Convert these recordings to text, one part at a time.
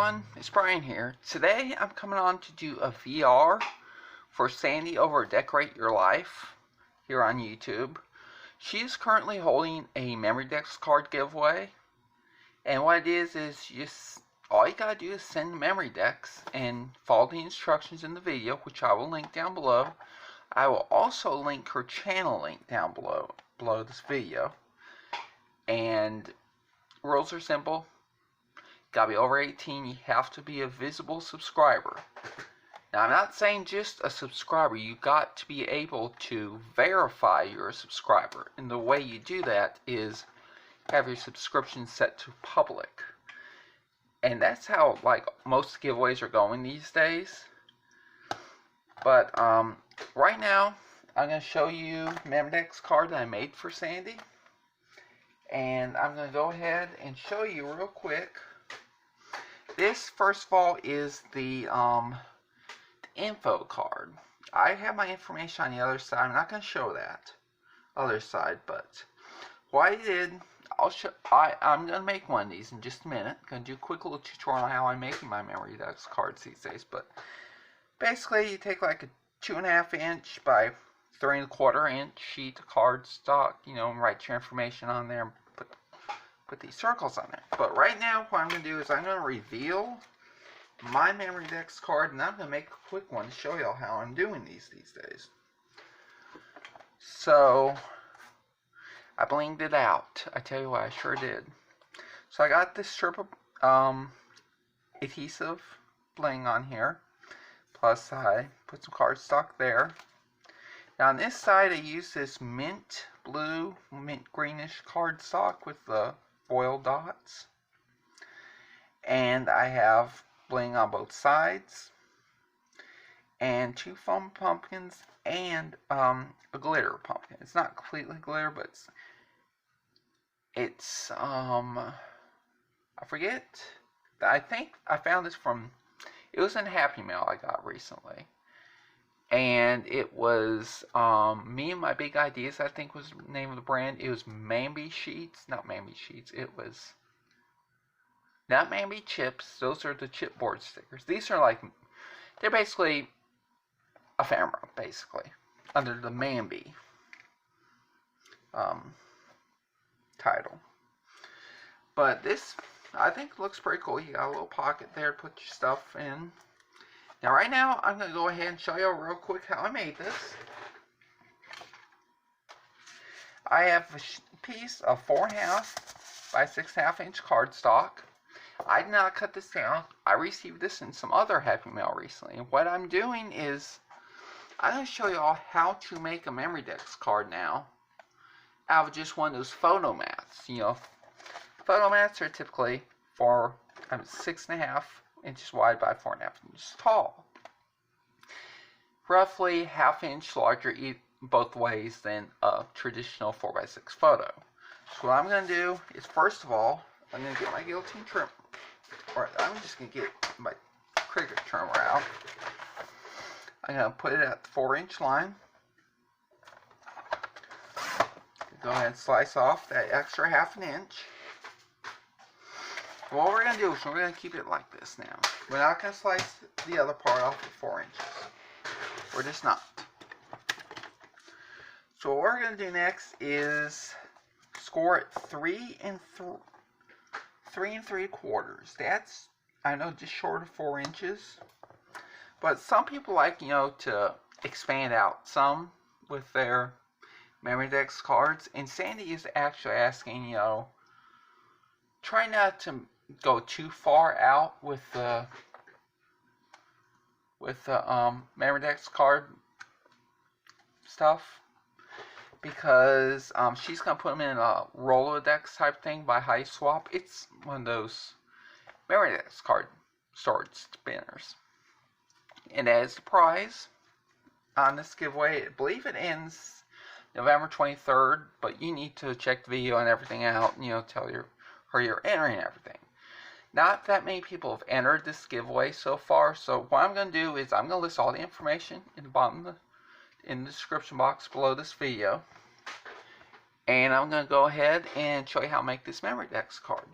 everyone, it's Brian here. Today I'm coming on to do a VR for Sandy over at Decorate Your Life here on YouTube. She is currently holding a Memdex card giveaway, and what it is just all you gotta do is send Memdex and follow the instructions in the video, which I will link down below. I will also link her channel link down below this video. And rules are simple. Gotta be over 18, you have to be a visible subscriber. Now, I'm not saying just a subscriber, you got to be able to verify you're a subscriber. And the way you do that is have your subscription set to public. And that's how, like, most giveaways are going these days. But, right now, I'm going to show you Memdex card that I made for Sandy. And I'm going to go ahead and show you real quick. This, first of all, is the info card. I have my information on the other side. I'm not going to show that other side, but what I did, I'm going to make one of these in just a minute. I'm going to do a quick little tutorial on how I'm making my Memdex cards these days. But basically, you take like a 2.5 inch by 3.25 inch sheet of cardstock, and write your information on there and put these circles on there. But right now, what I'm going to do is I'm going to reveal my Memdex card, and I'm going to make a quick one to show y'all how I'm doing these days. So, I blinged it out. I tell you what, I sure did. So I got this strip of adhesive bling on here. Plus, I put some cardstock there. Now on this side, I use this mint blue, mint greenish cardstock with the foil dots. And I have bling on both sides. And 2 foam pumpkins and a glitter pumpkin. It's not completely glitter, but it's I forget. I think I found this from, it was in Happy Mail I got recently. And it was Me and My Big Ideas, I think was the name of the brand. It was Mamby Sheets. Not Mamby Sheets. It was not Mamby Chips. Those are the chipboard stickers. These are like, they're basically ephemera, basically, under the Mamby title. But this, I think, looks pretty cool. You got a little pocket there to put your stuff in. Now, right now, I'm going to go ahead and show you real quick how I made this. I have a piece of 4.5 by 6.5 inch cardstock. I did not cut this down. I received this in some other Happy Mail recently. And what I'm doing is, I'm going to show you all how to make a Memdex card now out of just one of those photo mats. Photo mats are typically 6.5 inches wide by 4.5 inches tall. Roughly ½ inch larger both ways than a traditional 4x6 photo. So what I'm going to do is, first of all, I'm going to get my guillotine trimmer. Or I'm just going to get my cricket trimmer out. I'm going to put it at the 4-inch line. Go ahead and slice off that extra ½ inch. What we're going to do is we're going to keep it like this now. We're not going to slice the other part off at 4 inches. We're just not. So what we're going to do next is score it 3 3/4. That's, I know, just short of 4 inches. But some people like, to expand out some with their Memdex cards. And Sandy is actually asking, try not to go too far out with the Memdex card stuff, because she's gonna put them in a Rolodex type thing by High Swap. It's one of those Memdex card storage spinners, and as the prize on this giveaway, I believe it ends November 23rd, but you need to check the video and everything out, tell her you're entering everything. Not that many people have entered this giveaway so far, so what I'm going to do is I'm going to list all the information in the bottom in the description box below this video. And I'm going to go ahead and show you how to make this Memdex card.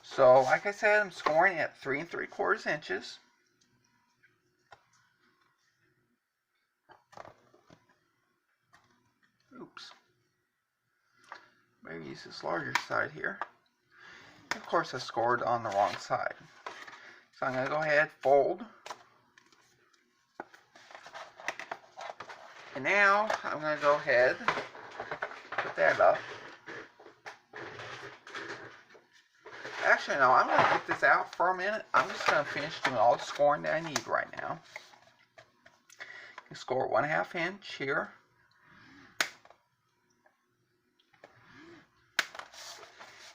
So, like I said, I'm scoring at 3 3/4 inches. Oops. Maybe use this larger side here. Of course, I scored on the wrong side. So I'm going to go ahead, fold. And now I'm going to go ahead, put that up. Actually, no, I'm going to get this out for a minute. I'm just going to finish doing all the scoring that I need right now. You score 1/2 inch here.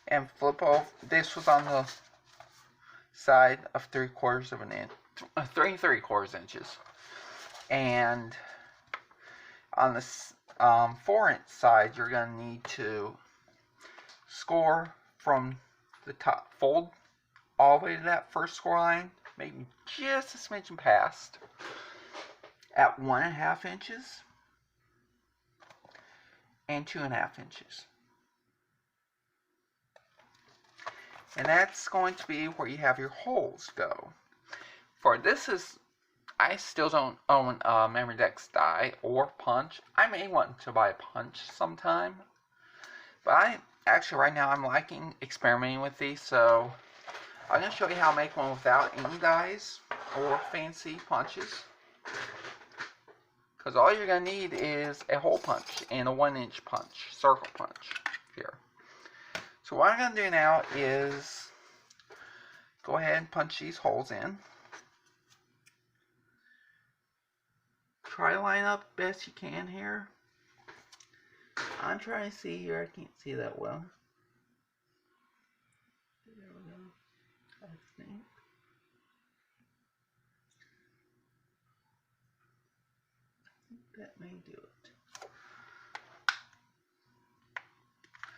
And flip over. This was on the side of 3/4 of an inch, 3 3/4 inches. And on the 4-inch side, you're going to need to score from the top, fold all the way to that first score line, maybe just a smidgen past, at 1/2 inches and 2.5 inches. And that's going to be where you have your holes go. For this is, I still don't own a Memdex die or punch. I may want to buy a punch sometime. But actually right now I'm liking experimenting with these, so I'm going to show you how to make one without any dies or fancy punches. Because all you're going to need is a hole punch and a 1-inch punch, circle punch here. So what I'm going to do now is go ahead and punch these holes in. Try to line up best you can here. I'm trying to see here, I can't see that well. There we go. I think. That may do it.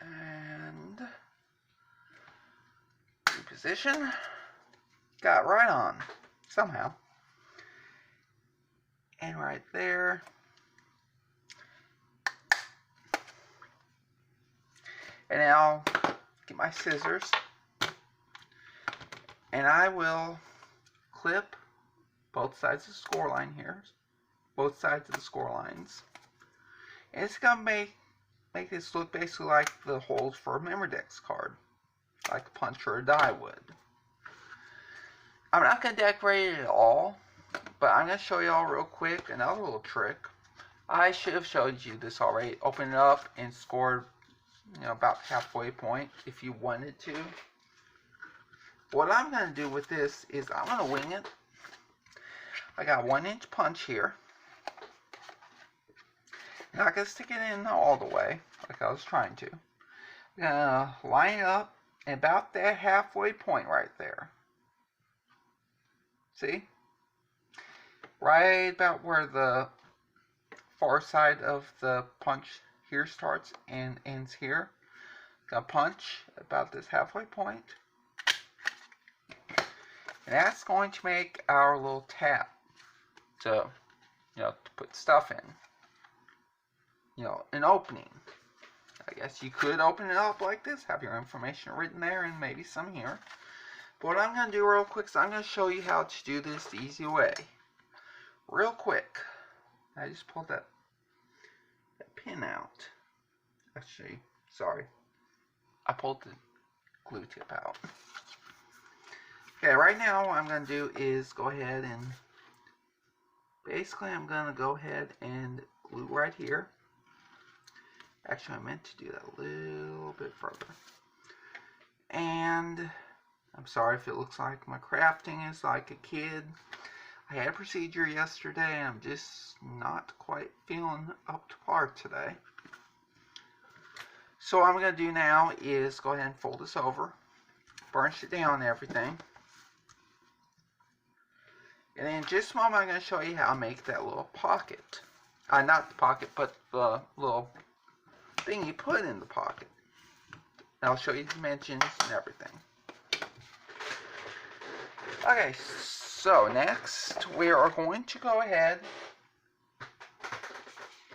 And reposition. Got right on somehow. And right there. And now get my scissors. And I will clip both sides of the score line here. Both sides of the score lines. And it's going to make this look basically like the holes for a Memdex card. Like a punch or a die would. I'm not going to decorate it at all. But I'm going to show you all real quick another little trick. I should have showed you this already. Open it up and score, about halfway point if you wanted to. What I'm going to do with this is I'm going to wing it. I got a 1-inch punch here. I'm not going to stick it in all the way like I was trying to. I'm going to line it up at about that halfway point right there. See? Right about where the far side of the punch here starts and ends here. Gonna punch about this halfway point. And that's going to make our little tab to, to put stuff in. An opening. I guess you could open it up like this, have your information written there and maybe some here. But what I'm going to do real quick is I'm going to show you how to do this the easy way. Real quick. I just pulled that pin out. Actually, sorry. I pulled the glue tip out. Okay, right now what I'm going to do is go ahead and basically I'm going to go ahead and glue right here. Actually, I meant to do that a little bit further. And I'm sorry if it looks like my crafting is like a kid. I had a procedure yesterday and I'm just not quite feeling up to par today. So what I'm going to do now is go ahead and fold this over, burnish it down and everything. And in just a moment I'm going to show you how to make that little pocket. Not the pocket, but the little thing you put in the pocket. And I'll show you dimensions and everything. Okay, so next we are going to go ahead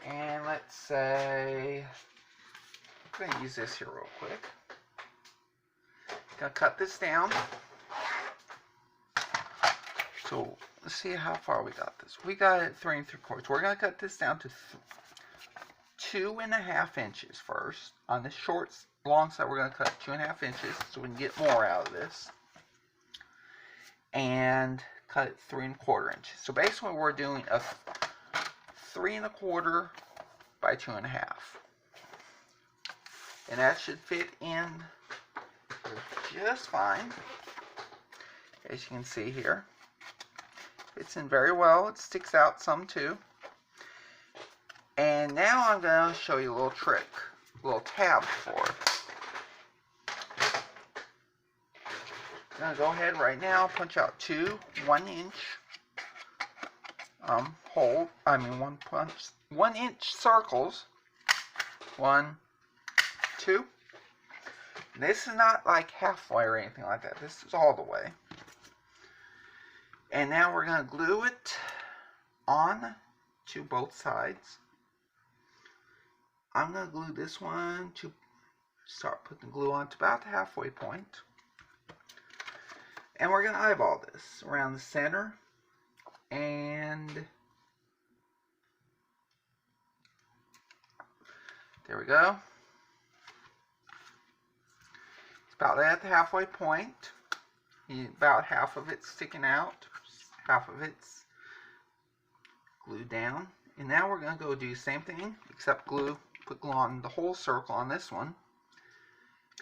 and let's say, I'm going to use this here real quick. Gonna cut this down. So let's see how far we got this. We got it 3 3/4. We're gonna cut this down to 2.5 inches first. On the short, long side, we're gonna cut 2.5 inches so we can get more out of this. And cut it 3 1/4 inches. So basically, we're doing a 3 1/4 by 2.5, and that should fit in just fine. As you can see here, fits in very well. It sticks out some too. And now I'm going to show you a little trick, a little tab for it. I'm going to go ahead right now, punch out 2 1-inch 1-inch circles. 1, 2. This is not like halfway or anything like that. This is all the way. And now we're going to glue it on to both sides. I'm going to glue this one to start putting the glue on to about the halfway point. And we're going to eyeball this around the center. And there we go. It's about at the halfway point. About half of it's sticking out. Half of it's glued down. And now we're going to go do the same thing, except glue. Put glue on the whole circle on this one.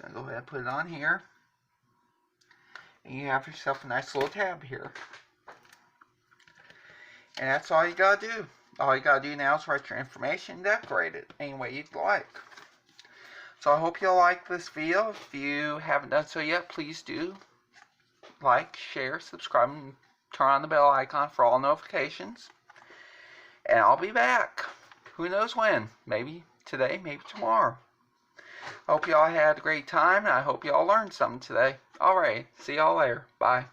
Going to go ahead and put it on here. And you have yourself a nice little tab here. And that's all you got to do. All you got to do now is write your information and decorate it any way you'd like. So I hope you'll like this video. If you haven't done so yet, please do like, share, subscribe, and turn on the bell icon for all notifications. And I'll be back. Who knows when? Maybe today, maybe tomorrow. I hope y'all had a great time, and I hope y'all learned something today. Alright, see y'all later. Bye.